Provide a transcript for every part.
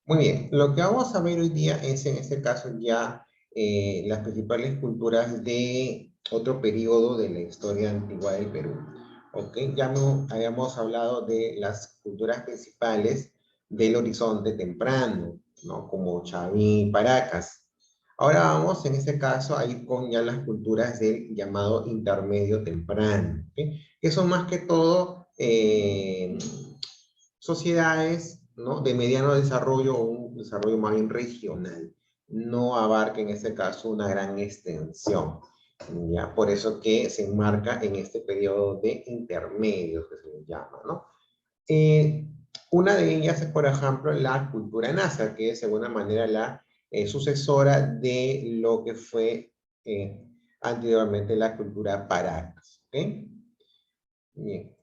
Muy bien, lo que vamos a ver hoy día es en este caso ya las principales culturas de otro periodo de la historia antigua del Perú. ¿Ok? Ya no habíamos hablado de las culturas principales del horizonte temprano, ¿no? Como Chavín y Paracas. Ahora vamos en este caso a ir con ya las culturas del llamado intermedio temprano, ¿ok? Que son más que todo sociedades, ¿no? De mediano desarrollo o un desarrollo más bien regional. No abarca en este caso una gran extensión. ¿Ya? Por eso que se enmarca en este periodo de intermedios que se les llama, ¿no? Eh, una de ellas es, por ejemplo, la cultura nasa, que es de alguna manera la sucesora de lo que fue anteriormente la cultura Paracas. ¿Ok? Bien.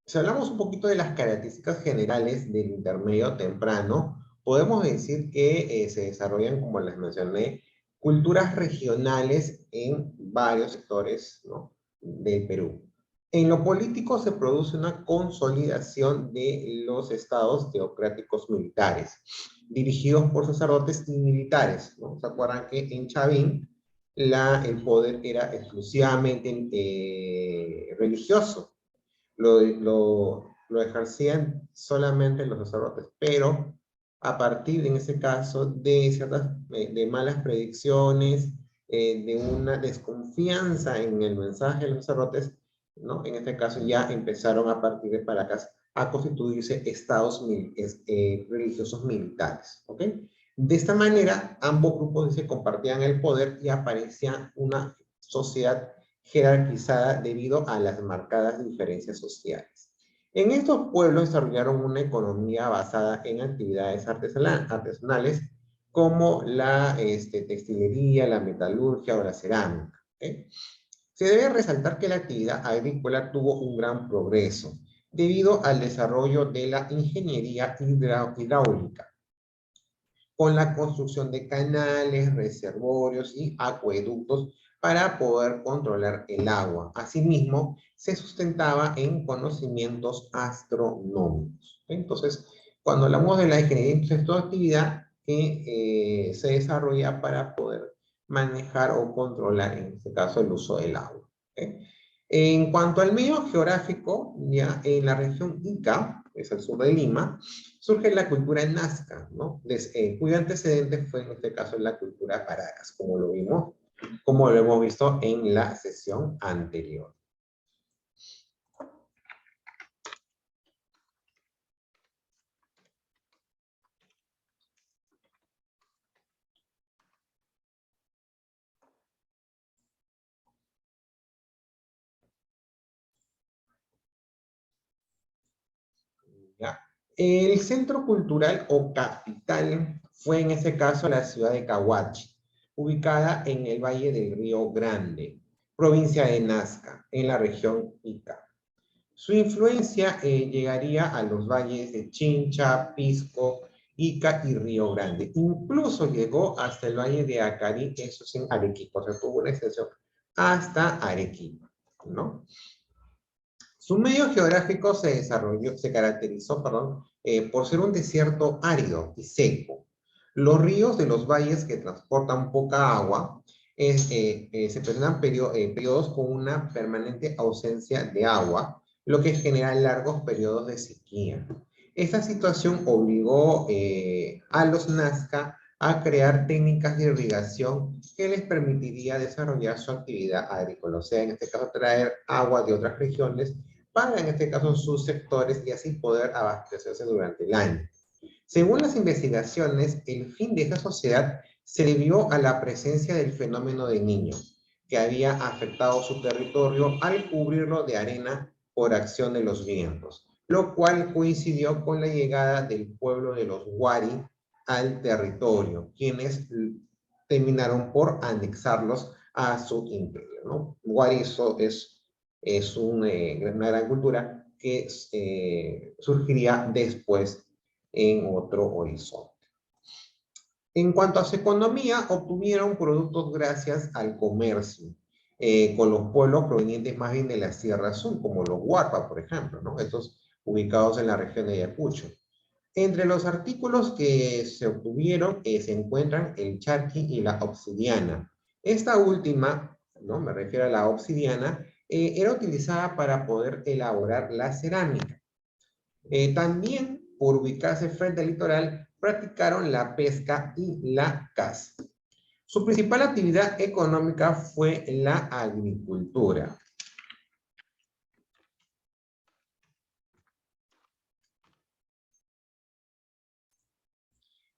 Si hablamos un poquito de las características generales del intermedio temprano, podemos decir que se desarrollan, como les mencioné, culturas regionales en varios sectores, ¿no? del Perú. En lo político se produce una consolidación de los estados teocráticos militares, dirigidos por sacerdotes y militares, ¿no? ¿Se acuerdan que en Chavín el poder era exclusivamente religioso? Lo ejercían solamente los sacerdotes, pero a partir, en ese caso, de ciertas, de malas predicciones, de una desconfianza en el mensaje de los sacerdotes, ¿no? En este caso ya empezaron a partir de Paracas a constituirse estados religiosos militares, ¿ok? De esta manera, ambos grupos se compartían el poder y aparecía una sociedad jerarquizada debido a las marcadas diferencias sociales. En estos pueblos desarrollaron una economía basada en actividades artesanales como la textilería, la metalurgia o la cerámica. ¿Okay? Se debe resaltar que la actividad agrícola tuvo un gran progreso debido al desarrollo de la ingeniería hidráulica, con la construcción de canales, reservorios y acueductos para poder controlar el agua. Asimismo, se sustentaba en conocimientos astronómicos. Entonces, cuando hablamos de la ingeniería, es toda actividad que se desarrolla para poder manejar o controlar, en este caso, el uso del agua. ¿Okay? En cuanto al medio geográfico, ya en la región Ica, que es al sur de Lima, surge la cultura nazca, ¿no? Cuyo antecedente fue en este caso la cultura Paracas, como lo hemos visto en la sesión anterior. ¿Ya? El centro cultural o capital fue en este caso la ciudad de Cahuachi, ubicada en el valle del Río Grande, provincia de Nazca, en la región Ica. Su influencia llegaría a los valles de Chincha, Pisco, Ica y Río Grande. Incluso llegó hasta el valle de Acari, eso es en Arequipa, o sea, tuvo una extensión hasta Arequipa, ¿no? Su medio geográfico se caracterizó, perdón, por ser un desierto árido y seco. Los ríos de los valles que transportan poca agua se presentan periodos con una permanente ausencia de agua, lo que genera largos periodos de sequía. Esta situación obligó a los Nazca a crear técnicas de irrigación que les permitiría desarrollar su actividad agrícola, o sea, en este caso traer agua de otras regiones para, en este caso, sus sectores y así poder abastecerse durante el año. Según las investigaciones, el fin de esta sociedad se debió a la presencia del fenómeno de Niño, que había afectado su territorio al cubrirlo de arena por acción de los vientos, lo cual coincidió con la llegada del pueblo de los Wari al territorio, quienes terminaron por anexarlos a su imperio, ¿no? Wari es una gran cultura que surgiría después en otro horizonte. En cuanto a su economía, obtuvieron productos gracias al comercio con los pueblos provenientes más bien de la Sierra Azul, como los Huarpa, por ejemplo, ¿no? Estos ubicados en la región de Ayacucho. Entre los artículos que se obtuvieron se encuentran el charqui y la obsidiana. Esta última, ¿no? Me refiero a la obsidiana, era utilizada para poder elaborar la cerámica. También, por ubicarse frente al litoral, practicaron la pesca y la caza. Su principal actividad económica fue la agricultura.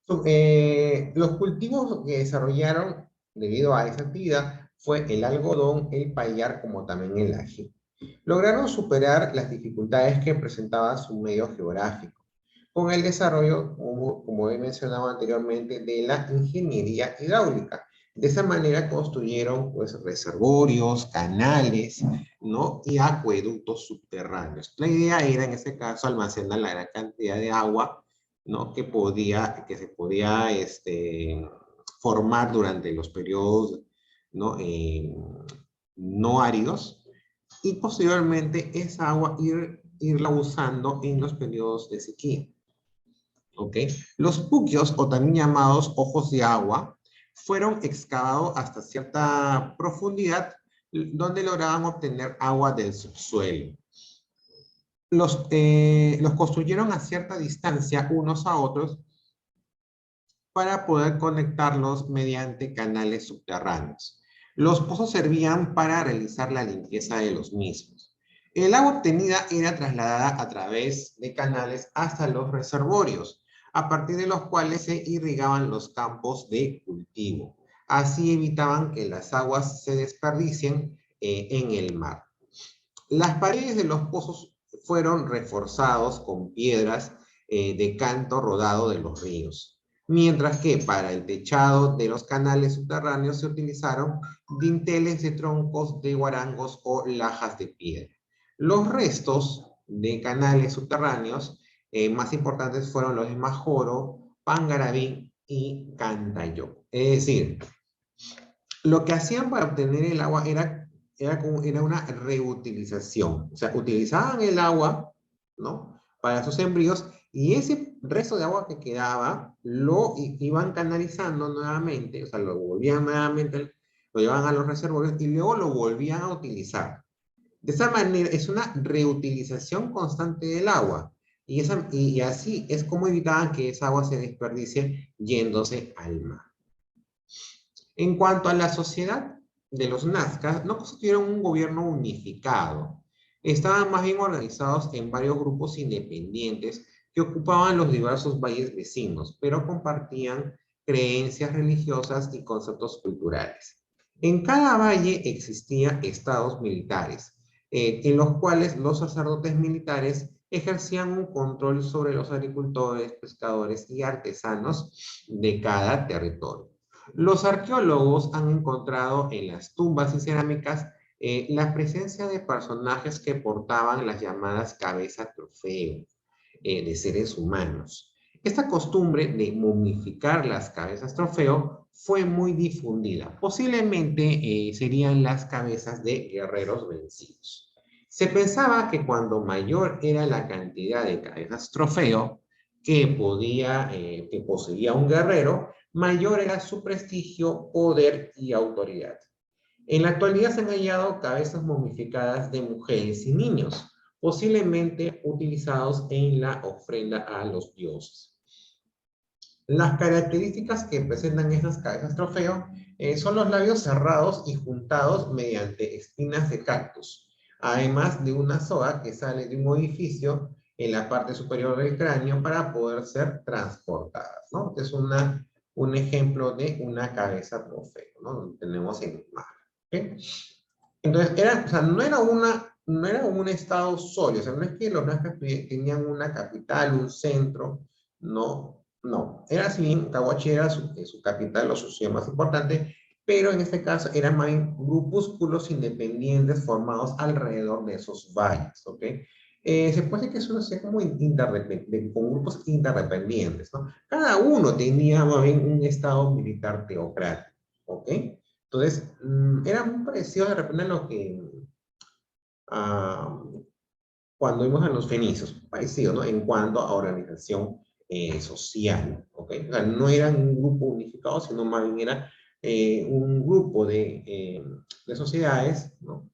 Los cultivos que desarrollaron debido a esa actividad fue el algodón, el payar, como también el ají. Lograron superar las dificultades que presentaba su medio geográfico, con el desarrollo, como he mencionado anteriormente, de la ingeniería hidráulica. De esa manera construyeron pues, reservorios, canales, ¿no? Y acueductos subterráneos. La idea era, en este caso, almacenar la gran cantidad de agua, ¿no? Que se podía formar durante los periodos, ¿no? No áridos, y posteriormente esa agua irla usando en los periodos de sequía. ¿Ok? Los puquios, o también llamados ojos de agua, fueron excavados hasta cierta profundidad donde lograban obtener agua del subsuelo. Los construyeron a cierta distancia unos a otros para poder conectarlos mediante canales subterráneos. Los pozos servían para realizar la limpieza de los mismos. El agua obtenida era trasladada a través de canales hasta los reservorios, a partir de los cuales se irrigaban los campos de cultivo. Así evitaban que las aguas se desperdicien en el mar. Las paredes de los pozos fueron reforzados con piedras de canto rodado de los ríos, mientras que para el techado de los canales subterráneos se utilizaron dinteles de troncos de guarangos o lajas de piedra. Los restos de canales subterráneos más importantes fueron los de Majoro, Pangaraví y Cantayo. Es decir, lo que hacían para obtener el agua era una reutilización. O sea, utilizaban el agua, ¿no? Para sus sembríos, y ese resto de agua que quedaba lo iban canalizando nuevamente, o sea, lo volvían nuevamente, lo llevaban a los reservorios y luego lo volvían a utilizar. De esa manera, es una reutilización constante del agua. Y así es como evitaban que esa agua se desperdicie yéndose al mar. En cuanto a la sociedad de los nazcas, no constituyeron un gobierno unificado. Estaban más bien organizados en varios grupos independientes que ocupaban los diversos valles vecinos, pero compartían creencias religiosas y conceptos culturales. En cada valle existían estados militares, en los cuales los sacerdotes militares ejercían un control sobre los agricultores, pescadores y artesanos de cada territorio. Los arqueólogos han encontrado en las tumbas y cerámicas la presencia de personajes que portaban las llamadas cabezas trofeo de seres humanos. Esta costumbre de momificar las cabezas trofeo fue muy difundida. Posiblemente serían las cabezas de guerreros vencidos. Se pensaba que cuando mayor era la cantidad de cabezas trofeo que poseía un guerrero, mayor era su prestigio, poder y autoridad. En la actualidad se han hallado cabezas momificadas de mujeres y niños, posiblemente utilizados en la ofrenda a los dioses. Las características que presentan estas cabezas trofeo son los labios cerrados y juntados mediante espinas de cactus, además de una soga que sale de un orificio en la parte superior del cráneo para poder ser transportada, ¿no? Este es un ejemplo de una cabeza trofeo, ¿no? Donde tenemos en imagen. ¿Okay? Entonces, o sea, no era un estado sólido, o sea, no es que los nazcas tenían una capital, un centro, no. Era así bien, Cahuachi era su capital o su ciudad más importante, pero en este caso eran más bien grupúsculos independientes formados alrededor de esos valles, ¿ok? Se puede decir que es una ciudad como con grupos interdependientes, ¿no? Cada uno tenía más bien un estado militar teocrático, ¿ok? Entonces, era muy parecido de repente a lo que cuando vimos a los fenicios, parecido, ¿no? En cuanto a organización social, ¿ok? O sea, no eran un grupo unificado, sino más bien era un grupo de sociedades, ¿no?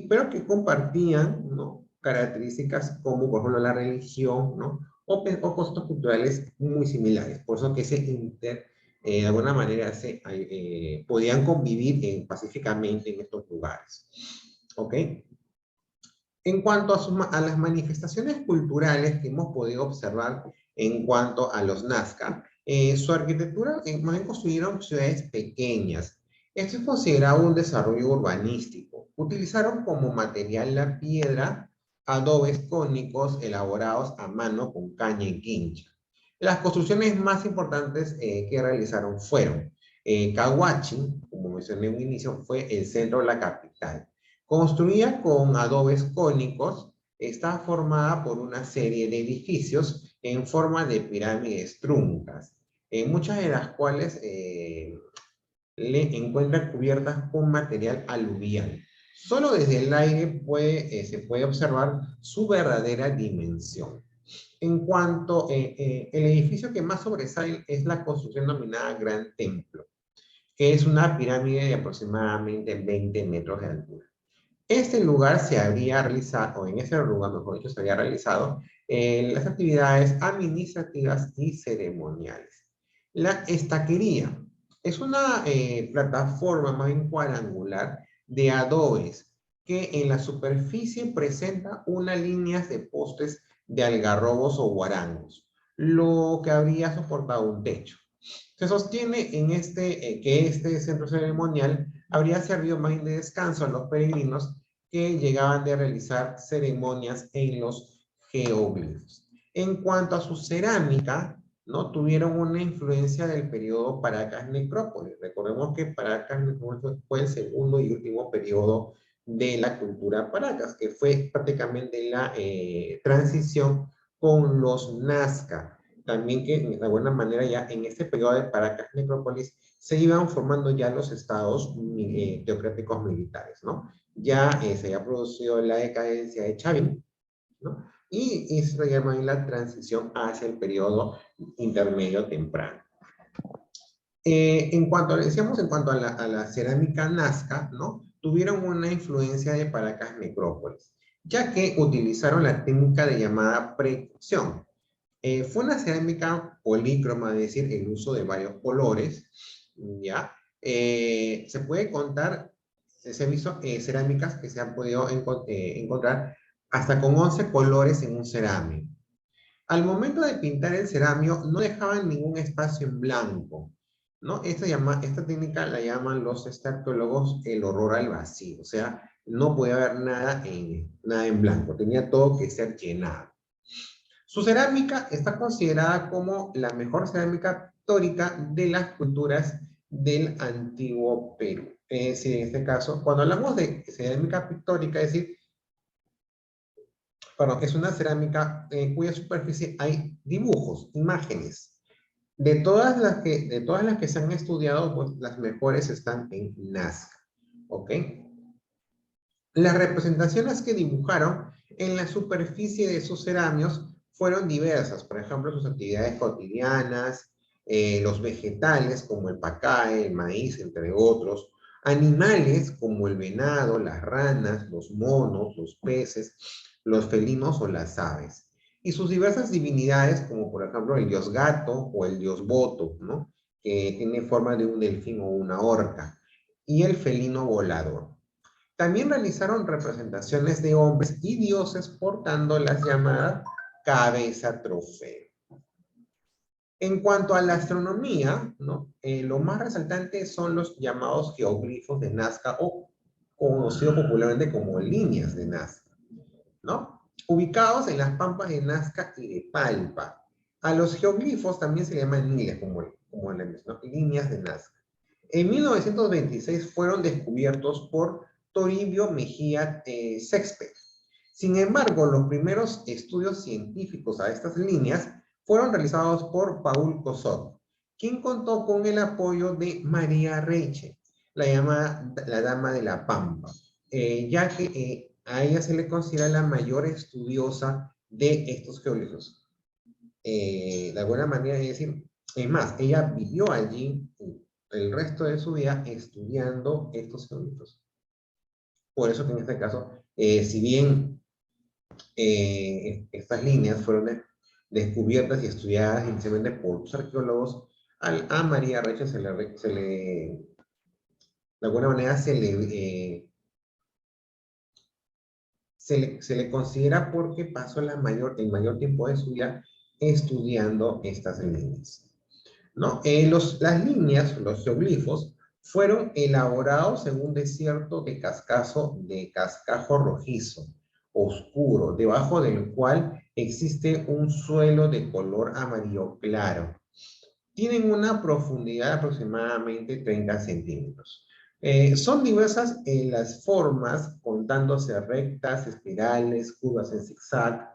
Pero que compartían, ¿no? Características como, por ejemplo, la religión, ¿no? O costos culturales muy similares. Por eso que de alguna manera podían convivir pacíficamente en estos lugares. ¿Ok? En cuanto a las manifestaciones culturales que hemos podido observar en cuanto a los Nazca, su arquitectura más bien construyeron ciudades pequeñas. Esto es considerado un desarrollo urbanístico. Utilizaron como material la piedra, adobes cónicos elaborados a mano con caña y quincha. Las construcciones más importantes que realizaron fueron Cahuachi, como mencioné en un inicio, fue el centro de la capital. Construida con adobes cónicos, está formada por una serie de edificios en forma de pirámides truncas, muchas de las cuales le encuentran cubiertas con material aluvial. Solo desde el aire se puede observar su verdadera dimensión. En cuanto, el edificio que más sobresale es la construcción denominada Gran Templo, que es una pirámide de aproximadamente 20 metros de altura. Este lugar se habría realizado, o en ese lugar, mejor dicho, se había realizado las actividades administrativas y ceremoniales. La estaquería es una plataforma más bien cuadrangular de adobes que en la superficie presenta unas líneas de postes de algarrobos o guarangos, lo que habría soportado un techo. Se sostiene que este centro ceremonial habría servido más bien de descanso a los peregrinos que llegaban de realizar ceremonias en los geoglifos. En cuanto a su cerámica, ¿no? Tuvieron una influencia del periodo Paracas-Necrópolis. Recordemos que Paracas-Necrópolis fue el segundo y último periodo de la cultura Paracas, que fue prácticamente la transición con los Nazca. También que de alguna manera ya en este periodo de Paracas-Necrópolis se iban formando ya los estados teocráticos militares, ¿no? Ya se había producido la decadencia de Chavín, ¿no? Y se llama la transición hacia el periodo intermedio temprano. Decíamos, en cuanto a la cerámica Nazca, ¿no? Tuvieron una influencia de Paracas Necrópolis, ya que utilizaron la técnica de llamada precocción. Fue una cerámica polícroma, es decir, el uso de varios colores, ¿ya? Se puede contar, se han visto cerámicas que se han podido encontrar hasta con 11 colores en un cerámico. Al momento de pintar el cerámico, no dejaban ningún espacio en blanco, ¿no? Esta técnica la llaman los arqueólogos el horror al vacío, o sea, no podía haber nada en blanco, tenía todo que ser llenado. Su cerámica está considerada como la mejor cerámica pictórica de las culturas del antiguo Perú. Es decir, en este caso, cuando hablamos de cerámica pictórica, es decir, bueno, es una cerámica en cuya superficie hay dibujos, imágenes. De todas las que se han estudiado, pues las mejores están en Nazca. ¿Ok? Las representaciones que dibujaron en la superficie de sus cerámicos fueron diversas. Por ejemplo, sus actividades cotidianas, los vegetales como el pacay, el maíz, entre otros. Animales como el venado, las ranas, los monos, los peces, los felinos o las aves. Y sus diversas divinidades como por ejemplo el dios gato o el dios boto, ¿no? Que tiene forma de un delfín o una orca. Y el felino volador. También realizaron representaciones de hombres y dioses portando las llamadas cabeza trofeo. En cuanto a la astronomía, ¿no? Lo más resaltante son los llamados geoglifos de Nazca o conocido popularmente como líneas de Nazca, ¿no? Ubicados en las pampas de Nazca y de Palpa. A los geoglifos también se llaman líneas, como le mencioné, líneas de Nazca. En 1926 fueron descubiertos por Toribio Mejía Sexpe. Sin embargo, los primeros estudios científicos a estas líneas fueron realizados por Paul Cosot, quien contó con el apoyo de María Reiche, la llamada la Dama de la Pampa, ya que a ella se le considera la mayor estudiosa de estos geoglifos. de alguna manera, es decir, es más, ella vivió allí el resto de su vida estudiando estos jeroglíficos. Por eso que en este caso, si bien estas líneas fueron descubiertas y estudiadas inicialmente por los arqueólogos, a María Reche de alguna manera se le considera porque pasó el mayor tiempo de su vida estudiando estas líneas, ¿no? Las líneas, los geoglifos, fueron elaborados en un desierto de cascajo rojizo, oscuro, debajo del cual existe un suelo de color amarillo claro. Tienen una profundidad de aproximadamente 30 centímetros. Son diversas las formas, contándose rectas, espirales, curvas en zigzag,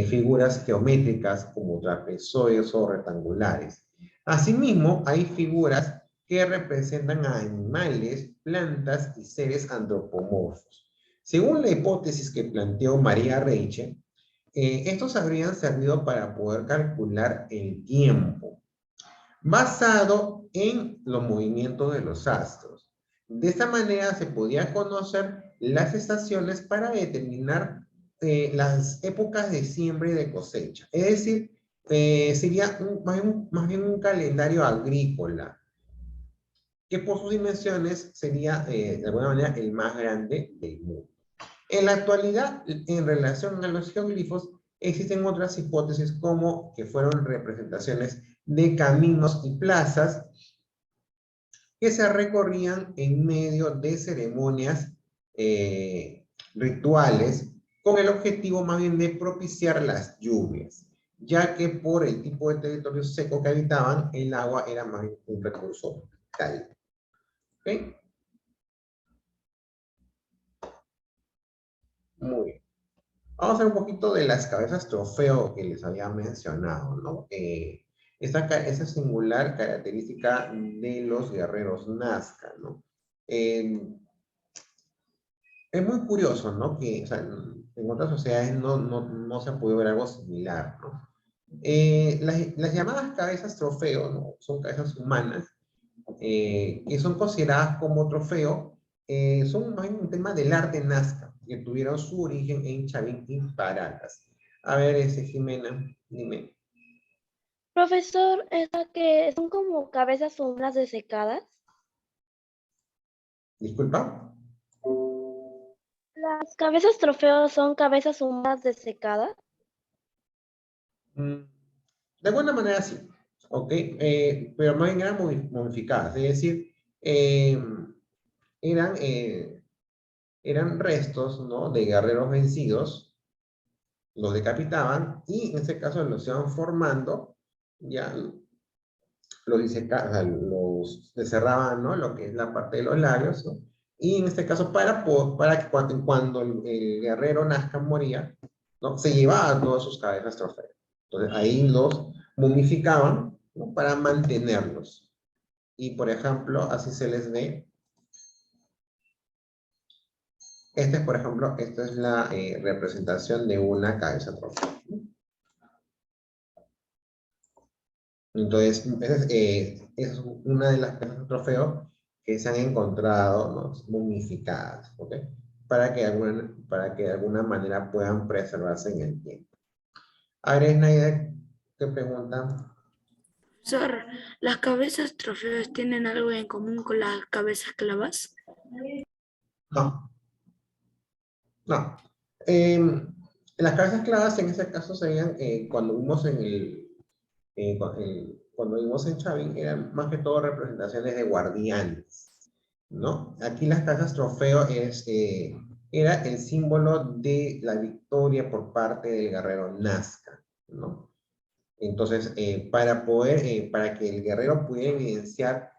figuras geométricas como trapezoides o rectangulares. Asimismo, hay figuras que representan a animales, plantas y seres antropomorfos. Según la hipótesis que planteó María Reiche, estos habrían servido para poder calcular el tiempo, basado en los movimientos de los astros. De esta manera se podía conocer las estaciones para determinar las épocas de siembra y de cosecha. Es decir, sería más bien un calendario agrícola, que por sus dimensiones sería de alguna manera el más grande del mundo. En la actualidad, en relación a los geoglifos, existen otras hipótesis como que fueron representaciones de caminos y plazas que se recorrían en medio de ceremonias rituales con el objetivo más bien de propiciar las lluvias, ya que por el tipo de territorio seco que habitaban, el agua era más bien un recurso cálido. ¿Okay? Muy bien. Vamos a ver un poquito de las cabezas trofeo que les había mencionado, ¿no? Esa singular característica de los guerreros Nazca, ¿no? Es muy curioso, ¿no? Que, o sea, en otras sociedades no se ha podido ver algo similar, ¿no? Las llamadas cabezas trofeo, ¿no? Son cabezas humanas, que son consideradas como trofeo, son más un tema del arte nazca, que tuvieron su origen en Chavín y Paracas. A ver, Jimena, dime. Profesor, ¿esa que son como cabezas humanas desecadas? Disculpa. ¿Las cabezas trofeo son cabezas humanas desecadas? Mm, De alguna manera sí, ¿ok? Pero más bien eran momificadas, es decir, eran, eran restos, ¿no? De guerreros vencidos, los decapitaban y en ese caso los iban formando, ya o sea, los descerraban, ¿no? Lo que es la parte de los labios, ¿no? Y en este caso para que cuando el guerrero nazca moría, ¿no? Se llevaba todas sus cabezas trofeos. Entonces ahí los momificaban, ¿no? Para mantenerlos. Y por ejemplo, así se les ve. Esta es, por ejemplo, esta es la representación de una cabeza trofeo. Entonces, es una de las piezas de trofeo que se han encontrado, ¿no? Momificadas, ¿ok? Para que de alguna manera puedan preservarse en el tiempo. A ver, Snyder, ¿qué pregunta? Profesor, ¿las cabezas trofeos tienen algo en común con las cabezas clavas? No, no. Las cabezas clavadas en ese caso serían cuando vimos en cuando vimos en Chavín, eran más que todo representaciones de guardianes, ¿no? Aquí las casas trofeo era el símbolo de la victoria por parte del guerrero Nazca, ¿no? Entonces, para que el guerrero pudiera evidenciar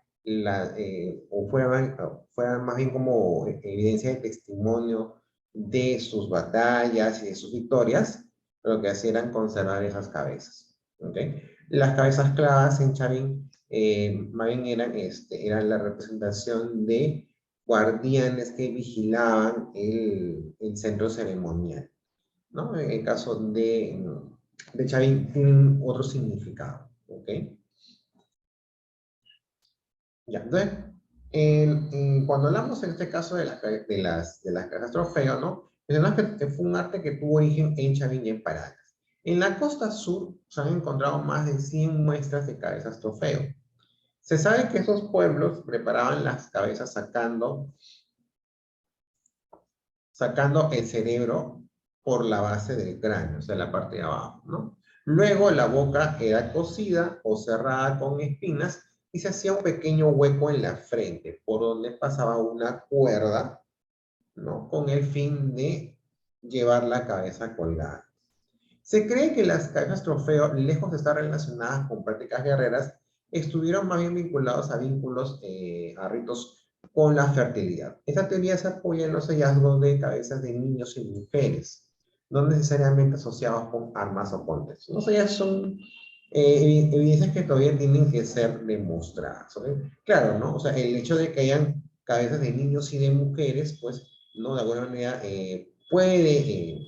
fuera más bien como evidencia de testimonio de sus batallas y de sus victorias, lo que hacían era conservar esas cabezas, ¿ok? Las cabezas clavadas en Chavín más bien eran la representación de guardianes que vigilaban el centro ceremonial, ¿no? En el caso de Chavín tienen otro significado, ¿ok? Ya, entonces, cuando hablamos en este caso de las casas trofeo, ¿no? Mencionamos que fue un arte que tuvo origen en Chavín y en Paracas. En la costa sur se han encontrado más de 100 muestras de cabezas trofeo. Se sabe que esos pueblos preparaban las cabezas sacando el cerebro por la base del cráneo, o sea, la parte de abajo, ¿no? Luego la boca era cosida o cerrada con espinas y se hacía un pequeño hueco en la frente, por donde pasaba una cuerda, ¿no? Con el fin de llevar la cabeza colgada. Se cree que las cabezas trofeo, lejos de estar relacionadas con prácticas guerreras, estuvieron más bien vinculados a vínculos, a ritos con la fertilidad. Esta teoría se apoya en los hallazgos de cabezas de niños y mujeres, no necesariamente asociados con armas o contextos. Los hallazgos son evidencias que todavía tienen que ser demostradas. ¿Okay? Claro, ¿no? O sea, el hecho de que hayan cabezas de niños y de mujeres, pues, ¿no? De alguna manera puede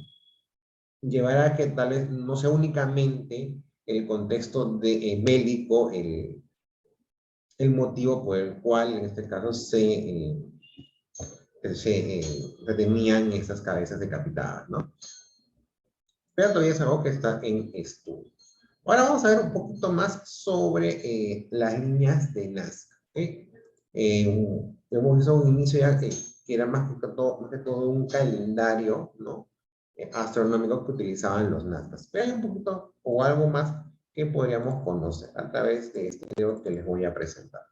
llevar a que tal vez no sea únicamente el contexto bélico el motivo por el cual en este caso se retenían esas cabezas decapitadas, ¿no? Pero todavía es algo que está en estudio. Ahora vamos a ver un poquito más sobre las líneas de Nazca. ¿Okay? Hemos visto un inicio ya que era más que todo un calendario, ¿no? Astronómico que utilizaban los nazcas. Pero hay un poquito o algo más que podríamos conocer a través de este video que les voy a presentar.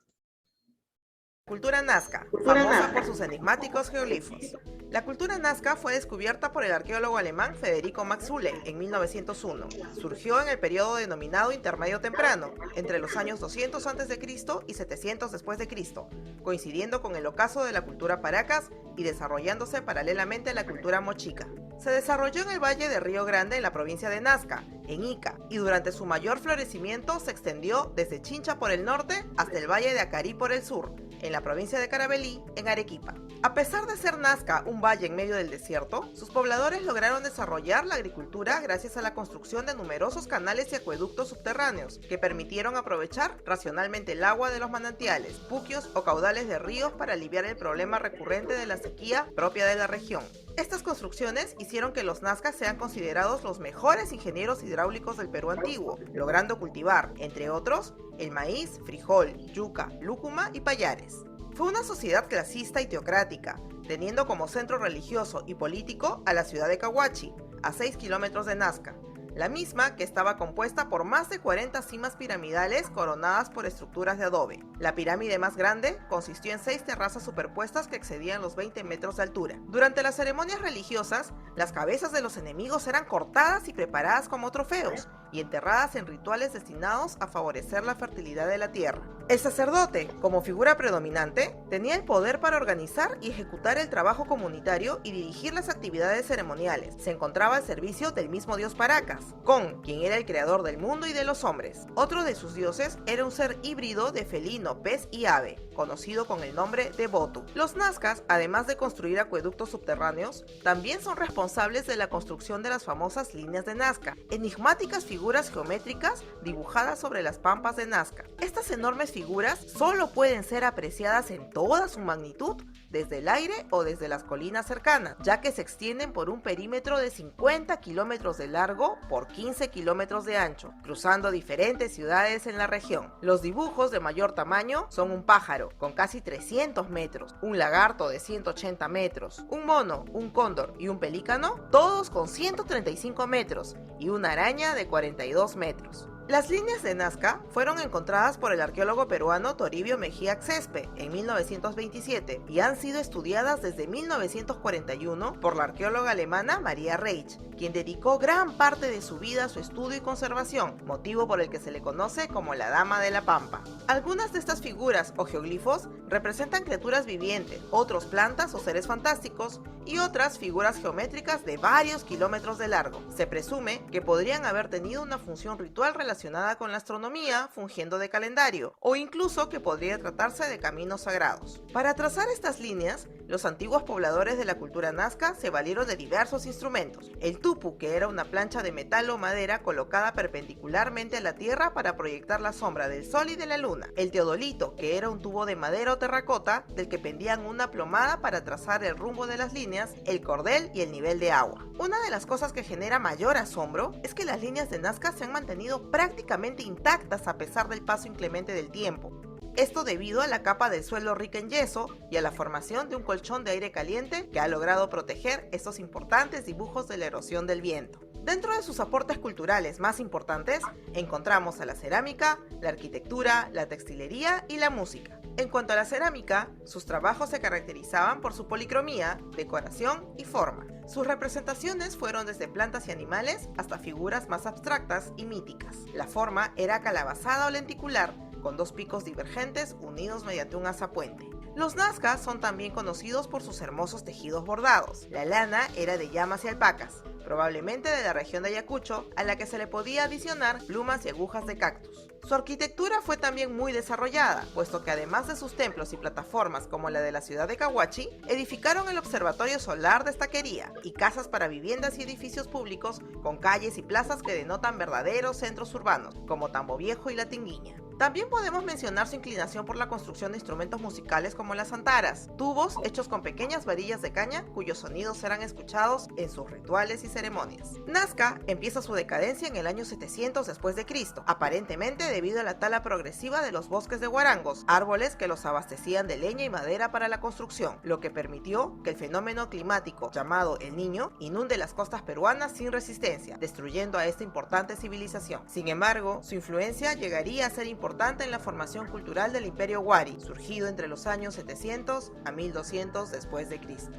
Cultura nazca, famosa por sus enigmáticos geoglifos. La cultura nazca fue descubierta por el arqueólogo alemán Federico Max Uhle en 1901. Surgió en el periodo denominado Intermedio Temprano, entre los años 200 a.C. y 700 después de Cristo, coincidiendo con el ocaso de la cultura Paracas y desarrollándose paralelamente a la cultura mochica. Se desarrolló en el valle de Río Grande en la provincia de Nazca, en Ica, y durante su mayor florecimiento se extendió desde Chincha por el norte hasta el valle de Acarí por el sur, en la provincia de Carabalí, en Arequipa. A pesar de ser Nazca un valle en medio del desierto, sus pobladores lograron desarrollar la agricultura gracias a la construcción de numerosos canales y acueductos subterráneos que permitieron aprovechar racionalmente el agua de los manantiales, puquios o caudales de ríos para aliviar el problema recurrente de la sequía propia de la región. Estas construcciones hicieron que los nazcas sean considerados los mejores ingenieros hidráulicos del Perú antiguo, logrando cultivar, entre otros, el maíz, frijol, yuca, lúcuma y payares. Fue una sociedad clasista y teocrática, teniendo como centro religioso y político a la ciudad de Cahuachi, a 6 kilómetros de Nazca, la misma que estaba compuesta por más de 40 cimas piramidales coronadas por estructuras de adobe. La pirámide más grande consistió en 6 terrazas superpuestas que excedían los 20 metros de altura. Durante las ceremonias religiosas, las cabezas de los enemigos eran cortadas y preparadas como trofeos y enterradas en rituales destinados a favorecer la fertilidad de la tierra. El sacerdote, como figura predominante, tenía el poder para organizar y ejecutar el trabajo comunitario y dirigir las actividades ceremoniales. Se encontraba al servicio del mismo dios Paracas, Con, quien era el creador del mundo y de los hombres. Otro de sus dioses era un ser híbrido de felino, pez y ave, conocido con el nombre de Botu. Los nazcas, además de construir acueductos subterráneos, también son responsables de la construcción de las famosas líneas de Nazca, enigmáticas figuras geométricas dibujadas sobre las pampas de Nazca. Estas enormes figuras solo pueden ser apreciadas en toda su magnitud desde el aire o desde las colinas cercanas, ya que se extienden por un perímetro de 50 kilómetros de largo por 15 kilómetros de ancho, cruzando diferentes ciudades en la región. Los dibujos de mayor tamaño son un pájaro con casi 300 metros, un lagarto de 180 metros, un mono, un cóndor y un pelícano, todos con 135 metros, y una araña de 42 metros. Las líneas de Nazca fueron encontradas por el arqueólogo peruano Toribio Mejía Xespe en 1927 y han sido estudiadas desde 1941 por la arqueóloga alemana Maria Reich, quien dedicó gran parte de su vida a su estudio y conservación, motivo por el que se le conoce como la Dama de la Pampa. Algunas de estas figuras o geoglifos representan criaturas vivientes, otros plantas o seres fantásticos, y otras figuras geométricas de varios kilómetros de largo. Se presume que podrían haber tenido una función ritual relacionada con la astronomía, fungiendo de calendario, o incluso que podría tratarse de caminos sagrados. Para trazar estas líneas, los antiguos pobladores de la cultura nazca se valieron de diversos instrumentos. El tupu, que era una plancha de metal o madera colocada perpendicularmente a la tierra para proyectar la sombra del sol y de la luna. El teodolito, que era un tubo de madera o terracota del que pendían una plomada para trazar el rumbo de las líneas, el cordel y el nivel de agua. Una de las cosas que genera mayor asombro es que las líneas de Nazca se han mantenido prácticamente intactas a pesar del paso inclemente del tiempo. Esto debido a la capa del suelo rica en yeso y a la formación de un colchón de aire caliente que ha logrado proteger estos importantes dibujos de la erosión del viento. Dentro de sus aportes culturales más importantes, encontramos a la cerámica, la arquitectura, la textilería y la música. En cuanto a la cerámica, sus trabajos se caracterizaban por su policromía, decoración y forma. Sus representaciones fueron desde plantas y animales hasta figuras más abstractas y míticas. La forma era calabazada o lenticular, con dos picos divergentes unidos mediante un azapuente. Los nazcas son también conocidos por sus hermosos tejidos bordados. La lana era de llamas y alpacas, probablemente de la región de Ayacucho, a la que se le podía adicionar plumas y agujas de cactus. Su arquitectura fue también muy desarrollada, puesto que además de sus templos y plataformas como la de la ciudad de Cahuachi, edificaron el observatorio solar de Estaquería y casas para viviendas y edificios públicos con calles y plazas que denotan verdaderos centros urbanos, como Tambo Viejo y La Tinguiña. También podemos mencionar su inclinación por la construcción de instrumentos musicales como las antaras, tubos hechos con pequeñas varillas de caña cuyos sonidos eran escuchados en sus rituales y ceremonias. Nazca empieza su decadencia en el año 700 después de Cristo, aparentemente debido a la tala progresiva de los bosques de guarangos, árboles que los abastecían de leña y madera para la construcción, lo que permitió que el fenómeno climático llamado El Niño inunde las costas peruanas sin resistencia, destruyendo a esta importante civilización. Sin embargo, su influencia llegaría a ser importante en la formación cultural del Imperio Wari, surgido entre los años 700 a 1200 después de Cristo.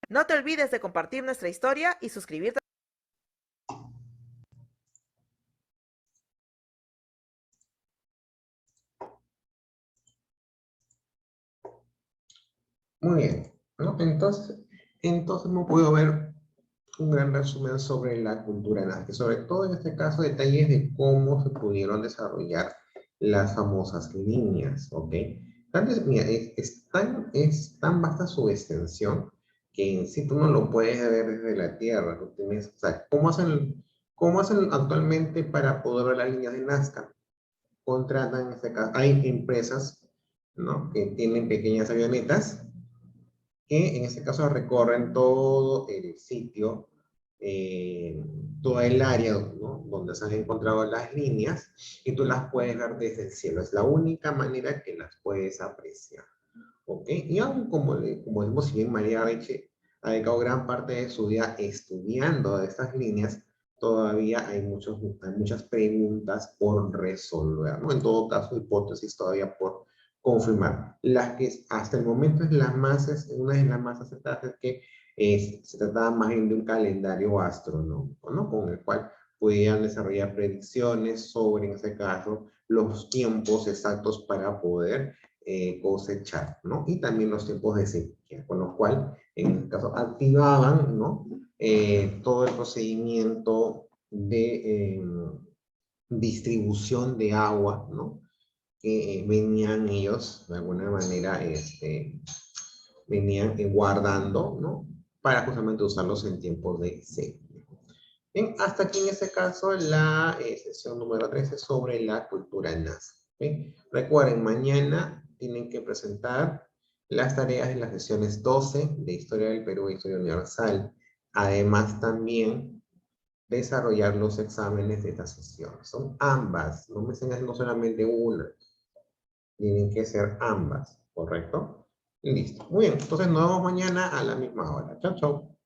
No te olvides de compartir nuestra historia y suscribirte. Muy bien, ¿no? Entonces hemos podido ver un gran resumen sobre la cultura nazca, sobre todo en este caso detalles de cómo se pudieron desarrollar las famosas líneas, ¿ok? Entonces, mira, es tan vasta su extensión que en sí tú no lo puedes ver desde la Tierra. Tú tienes, o sea, ¿cómo hacen actualmente para poder ver las líneas de Nazca? Contratan, en este caso, hay empresas, ¿no?, que tienen pequeñas avionetas que en este caso recorren todo el sitio, toda el área, ¿no?, donde se han encontrado las líneas, y tú las puedes ver desde el cielo. Es la única manera que las puedes apreciar. ¿Ok? Y aún como vemos, si bien María Areche ha dedicado gran parte de su día estudiando estas líneas, todavía hay muchas preguntas por resolver, ¿no? En todo caso, hipótesis todavía por confirmar. Las que hasta el momento una de las más aceptadas es que se trataba más bien de un calendario astronómico, ¿no?, con el cual podían desarrollar predicciones sobre, en ese caso, los tiempos exactos para poder cosechar, ¿no? Y también los tiempos de sequía, con lo cual, en este caso, activaban, ¿no?, todo el procedimiento de distribución de agua, ¿no?, que venían ellos, de alguna manera, venían guardando, ¿no?, para justamente usarlos en tiempos de sequía. Bien, hasta aquí en este caso la sesión número 13 sobre la cultura nazca. ¿Okay? Recuerden, mañana tienen que presentar las tareas de las sesiones 12 de Historia del Perú e Historia Universal. Además, también desarrollar los exámenes de esta sesión. Son ambas, no me estén haciendo solamente una. Tienen que ser ambas, ¿correcto? Y listo. Muy bien, entonces nos vemos mañana a la misma hora. Chao, chao.